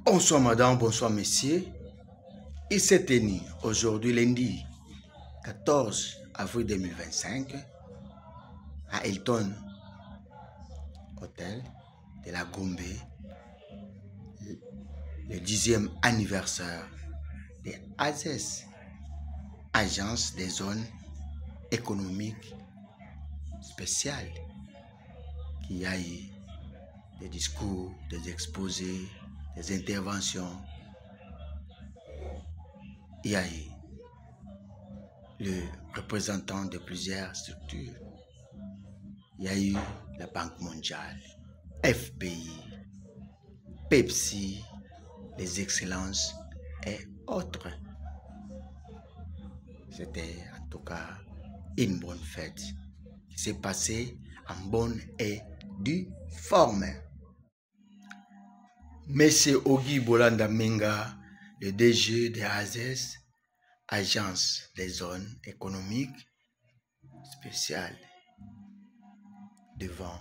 Bonsoir madame, bonsoir messieurs. Il s'est tenu aujourd'hui lundi 14 avril 2025 à Hilton Hôtel de la Gombe le 10e anniversaire de AZES, Agence des zones économiques spéciales, qui a eu des discours, des exposés, des interventions. Il y a eu le représentant de plusieurs structures. Il y a eu la Banque mondiale, FPI, Pepsi, les excellences et autres. C'était en tout cas une bonne fête qui s'est passée en bonne et due forme. Monsieur Ogi Bolanda Menga, le DG de AZES, Agence des zones économiques spéciales, devant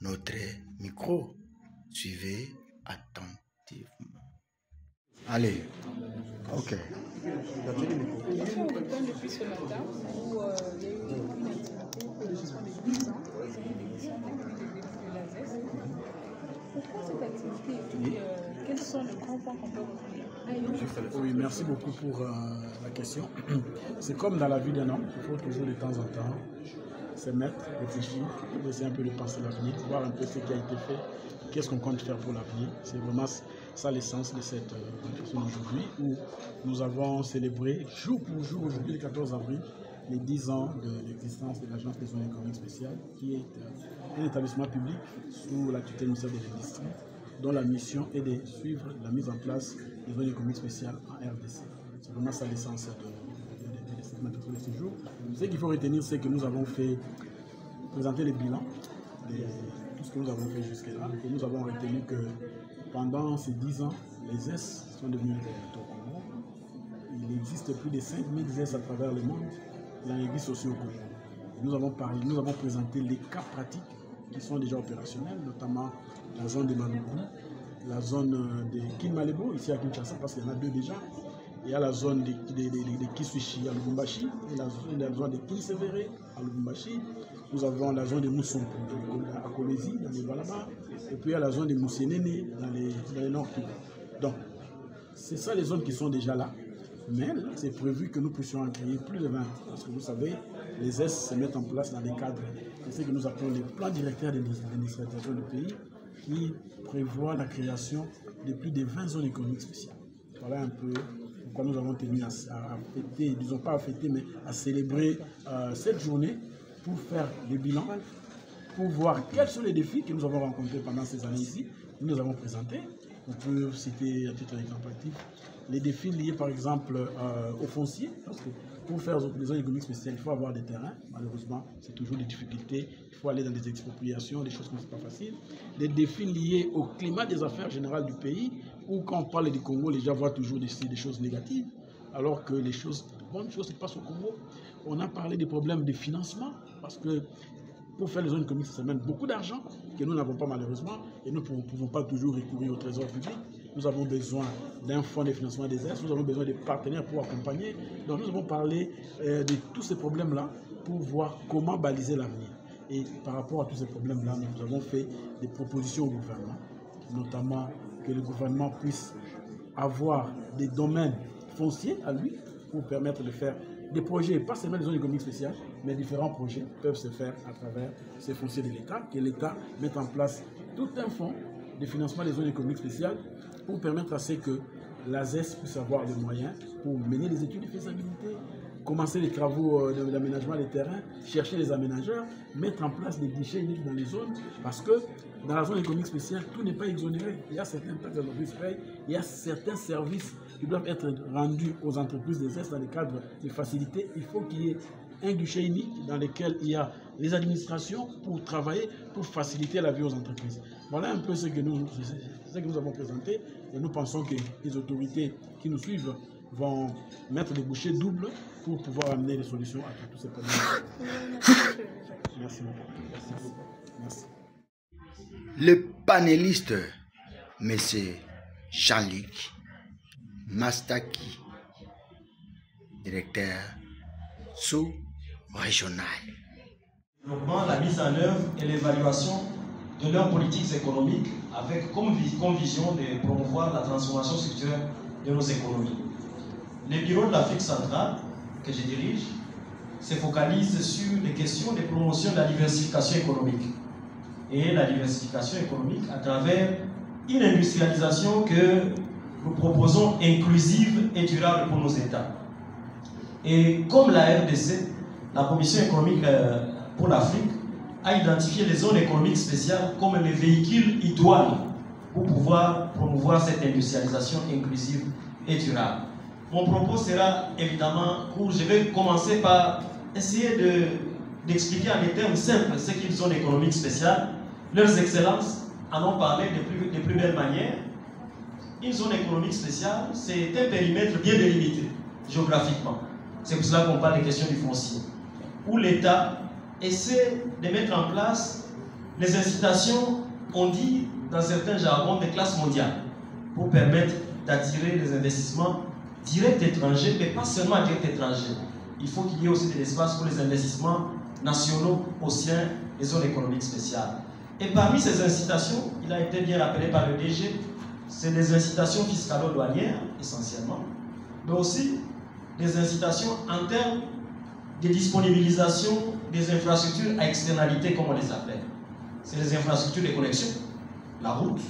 notre micro. Suivez attentivement. Allez, ok. Depuis ce matin où il y a eu une activité pour le lancement des 10 ans, c'est une édition depuis le début de l'AZES. Pourquoi cette activité et puis quels sont les grands points qu'on peut retenir? Oui, merci beaucoup pour la question. C'est comme dans la vie d'un homme, il faut toujours de temps en temps se mettre, réfléchir, essayer un peu de penser l'avenir, voir un peu ce qui a été fait, qu'est-ce qu'on compte faire pour l'avenir. C'est vraiment ça l'essence de cette manifestation aujourd'hui, où nous avons célébré jour pour jour, aujourd'hui le 14 avril, les 10 ans de l'existence de l'Agence des zones économiques spéciales, qui est un établissement public sous la tutelle du ministère de l'Industrie, dont la mission est de suivre la mise en place des zones économiques spéciales en RDC. C'est vraiment ça l'essence de cette manifestation de ce jour. Ce qu'il faut retenir, c'est que nous avons présenté les bilans de tout ce que nous avons fait jusque-là. Et nous avons retenu que pendant ces 10 ans, les ZES sont devenus des réacteurs au Congo. Il existe plus de 5000 ZES à travers le monde. Il y a un aiguille sociale au Congo. Nous avons présenté les cas pratiques qui sont déjà opérationnels, notamment la zone de Maloubou, la zone de Kinmalebo, ici à Kinshasa, parce qu'il y en a deux déjà. Il y a la zone de Kiswichi à Lubumbashi, et la zone de Kinsevere à Lubumbashi. Nous avons la zone de Moussompo à Kolwezi, dans les Balaba, et puis il y a la zone de Moussénéné dans les Nord-Kivu. Donc, c'est ça les zones qui sont déjà là. Mais c'est prévu que nous puissions en créer plus de 20. Parce que vous savez, les S se mettent en place dans des cadres. C'est ce que nous appelons les plans directeurs d'administration du pays qui prévoient la création de plus de 20 zones économiques spéciales. Voilà un peu pourquoi nous avons tenu à fêter, disons pas à fêter, mais à célébrer cette journée pour faire des bilans, pour voir quels sont les défis que nous avons rencontrés pendant ces années ici. Nous les avons présentés. On peut citer à titre exemplatif les défis liés par exemple au foncier, parce que pour faire des zones économiques spéciales, il faut avoir des terrains. Malheureusement, c'est toujours des difficultés. Il faut aller dans des expropriations, des choses comme ça, c'est pas facile. Les défis liés au climat des affaires générales du pays, où quand on parle du Congo, les gens voient toujours des choses négatives, alors que les bonnes choses se passent au Congo. On a parlé des problèmes de financement, parce que pour faire les zones économiques, ça mène beaucoup d'argent que nous n'avons pas malheureusement et nous ne pouvons pas toujours recourir au trésor public. Nous avons besoin d'un fonds de financement des aides, nous avons besoin de partenaires pour accompagner. Donc nous avons parlé de tous ces problèmes-là pour voir comment baliser l'avenir. Et par rapport à tous ces problèmes-là, nous avons fait des propositions au gouvernement, notamment que le gouvernement puisse avoir des domaines fonciers à lui pour permettre de faire des projets, pas seulement des zones économiques spéciales, mais différents projets peuvent se faire à travers ces fonciers de l'État, que l'État mette en place tout un fonds de financement des zones économiques spéciales pour permettre à ce que l'AZES puisse avoir les moyens pour mener des études de faisabilité, commencer les travaux d'aménagement des terrains, chercher les aménageurs, mettre en place des guichets uniques dans les zones, parce que dans la zone économique spéciale, tout n'est pas exonéré. Il y a certains taxes d'entreprise payées, il y a certains services qui doivent être rendus aux entreprises des Est dans le cadre de facilité. Il faut qu'il y ait un guichet unique dans lequel il y a les administrations pour travailler, pour faciliter la vie aux entreprises. Voilà un peu ce que nous avons présenté et nous pensons que les autorités qui nous suivent vont mettre des bouchées doubles pour pouvoir amener des solutions à tous ces problèmes. Merci beaucoup. Merci beaucoup. Merci. Le panéliste, M. Jean-Luc Mastaki, directeur sous-régional. La mise en œuvre et l'évaluation de leurs politiques économiques avec comme vision de promouvoir la transformation structurelle de nos économies. Le bureau de l'Afrique centrale que je dirige se focalise sur les questions de promotion de la diversification économique et la diversification économique à travers une industrialisation que nous proposons inclusive et durable pour nos États. Et comme la RDC, la Commission économique pour l'Afrique, a identifié les zones économiques spéciales comme les véhicules idoines pour pouvoir promouvoir cette industrialisation inclusive et durable. Mon propos sera évidemment court. Je vais commencer par essayer d'expliquer en des termes simples ce qu'est une zone économique spéciale. Leurs excellences en ont parlé de plus belle manière. Une zone économique spéciale, c'est un périmètre bien délimité géographiquement. C'est pour cela qu'on parle des questions du foncier, où l'État essaie de mettre en place les incitations, on dit dans certains jargons, des classes mondiales, pour permettre d'attirer les investissements directs étrangers, mais pas seulement directs étrangers. Il faut qu'il y ait aussi de l'espace pour les investissements nationaux au sein des zones économiques spéciales. Et parmi ces incitations, il a été bien rappelé par le DG, c'est des incitations fiscalo-douanières essentiellement, mais aussi des incitations en termes de disponibilisation des infrastructures à externalité, comme on les appelle. C'est les infrastructures de connexion, la route,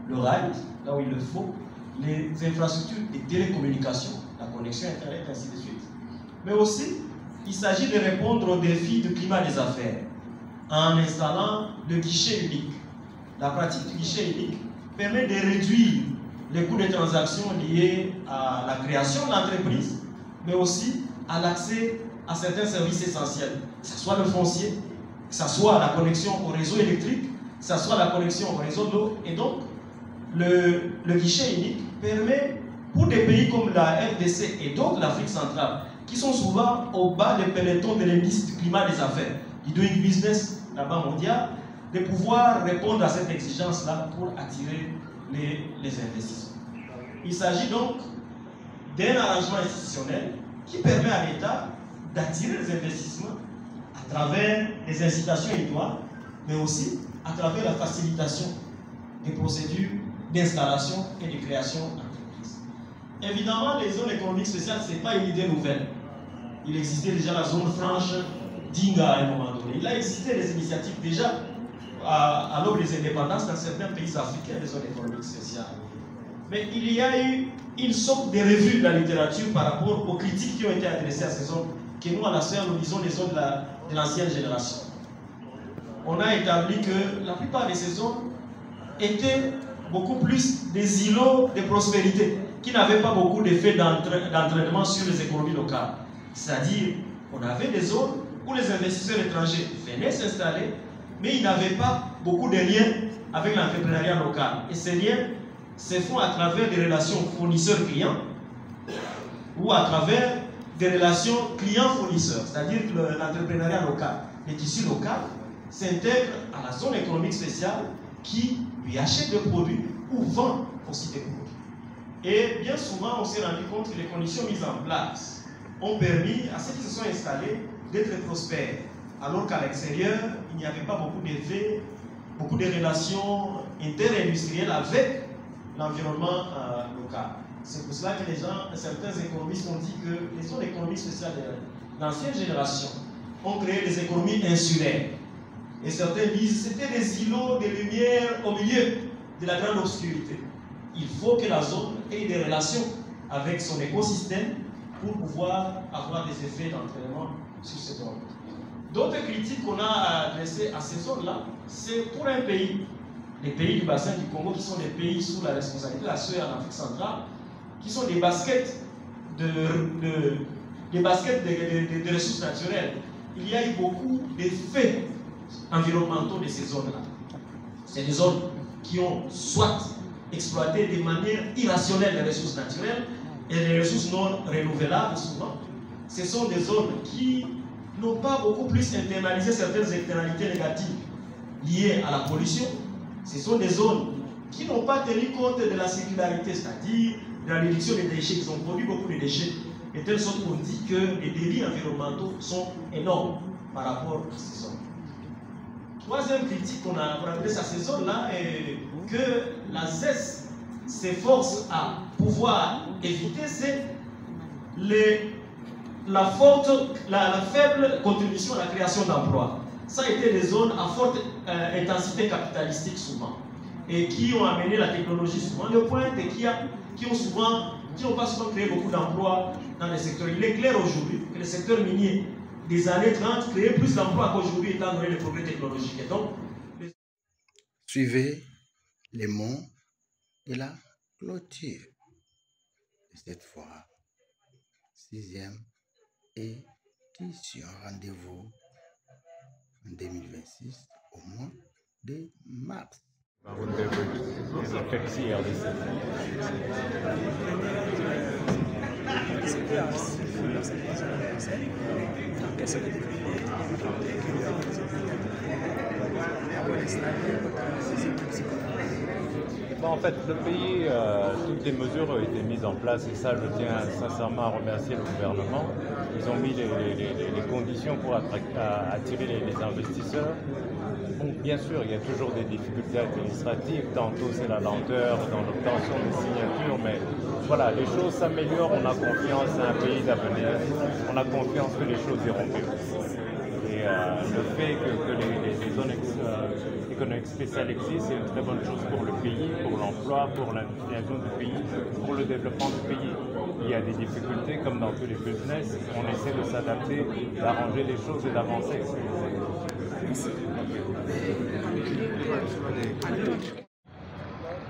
le rail, là où il le faut, les infrastructures de télécommunications, la connexion Internet, ainsi de suite. Mais aussi, il s'agit de répondre aux défis du climat des affaires en installant le guichet unique. La pratique du guichet unique permet de réduire les coûts des transactions liés à la création de l'entreprise, mais aussi à l'accès à certains services essentiels, que ce soit le foncier, que ce soit la connexion au réseau électrique, que ce soit la connexion au réseau d'eau. Et donc, le guichet unique permet, pour des pays comme la RDC et d'autres, l'Afrique centrale, qui sont souvent au bas des pelotons de l'indice du climat des affaires, du doing business, la Banque mondiale, de pouvoir répondre à cette exigence-là pour attirer les investissements. Il s'agit donc d'un arrangement institutionnel qui permet à l'État d'attirer les investissements à travers les incitations idoines, mais aussi à travers la facilitation des procédures d'installation et de création d'entreprises. Évidemment, les zones économiques spéciales, ce n'est pas une idée nouvelle. Il existait déjà la zone franche d'Inga à un moment donné. Il a existé des initiatives déjà à l'aube des indépendances dans certains pays africains, des zones économiques spéciales. Mais il y a eu une sorte de revue de la littérature par rapport aux critiques qui ont été adressées à ces zones, que nous, à la sphère, nous disons les zones de l'ancienne génération. On a établi que la plupart de ces zones étaient beaucoup plus des îlots de prospérité, qui n'avaient pas beaucoup d'effet d'entraînement sur les économies locales. C'est-à-dire, on avait des zones où les investisseurs étrangers venaient s'installer, mais ils n'avaient pas beaucoup de liens avec l'entrepreneuriat local. Et ces liens se font à travers des relations fournisseurs-clients ou à travers des relations clients-fournisseurs. C'est-à-dire que l'entrepreneuriat local, les tissus locaux, s'intègrent à la zone économique spéciale qui lui achète des produits ou vend aussi des produits. Et bien souvent, on s'est rendu compte que les conditions mises en place ont permis à ceux qui se sont installés d'être prospères, alors qu'à l'extérieur, il n'y avait pas beaucoup d'effets, beaucoup de relations interindustrielles avec l'environnement local. C'est pour cela que certains économistes ont dit que les zones économiques spéciales de l'ancienne génération ont créé des économies insulaires. Et certains disent que c'était des îlots de lumière au milieu de la grande obscurité. Il faut que la zone ait des relations avec son écosystème pour pouvoir avoir des effets d'entraînement sur ces zones. D'autres critiques qu'on a adressées à ces zones-là, c'est pour un pays, les pays du bassin du Congo, qui sont des pays sous la responsabilité de la CEE en Afrique centrale, qui sont des baskets de ressources naturelles. Il y a eu beaucoup d'effets environnementaux de ces zones-là. C'est des zones qui ont soit exploité de manière irrationnelle les ressources naturelles et les ressources non renouvelables souvent. Ce sont des zones qui n'ont pas beaucoup plus internalisé certaines externalités négatives liées à la pollution. Ce sont des zones qui n'ont pas tenu compte de la circularité, c'est-à-dire de la réduction des déchets. Ils ont produit beaucoup de déchets, de telle sorte qu'on dit que les délits environnementaux sont énormes par rapport à ces zones. Troisième critique qu'on a adressée à ces zones-là est que la ZES s'efforce à pouvoir éviter, c'est la faible contribution à la création d'emplois. Ça a été des zones à forte intensité capitalistique souvent, et qui ont amené la technologie souvent de pointe et qui n'ont pas souvent créé beaucoup d'emplois dans les secteurs. Il est clair aujourd'hui que le secteur minier des années 30 créait plus d'emplois qu'aujourd'hui étant donné les progrès technologiques. Et donc, suivez les mots de la clôture de cette fois 6e édition. Rendez-vous en 2026 au mois de mars. En fait, le pays, toutes les mesures ont été mises en place et ça, je tiens sincèrement à remercier le gouvernement. Ils ont mis les conditions pour attirer les investisseurs. Bon, bien sûr, il y a toujours des difficultés administratives, tantôt c'est la lenteur dans l'obtention des signatures, mais voilà, les choses s'améliorent, on a confiance, c'est un pays d'avenir, on a confiance que les choses iront mieux. Et le fait que les zones économiques spéciales existent, c'est une très bonne chose pour le pays, pour l'emploi, pour l'industrialisation du pays, pour le développement du pays. Il y a des difficultés, comme dans tous les business, on essaie de s'adapter, d'arranger les choses et d'avancer.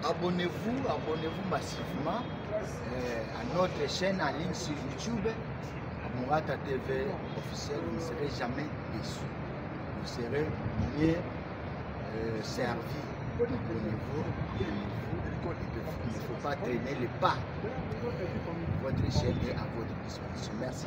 Abonnez-vous massivement à notre chaîne en ligne sur YouTube, à Mourata TV officiel. Vous ne serez jamais déçus. Vous serez bien servi. Abonnez-vous. Il ne faut pas traîner les pas. Votre chaîne est à votre disposition. Merci.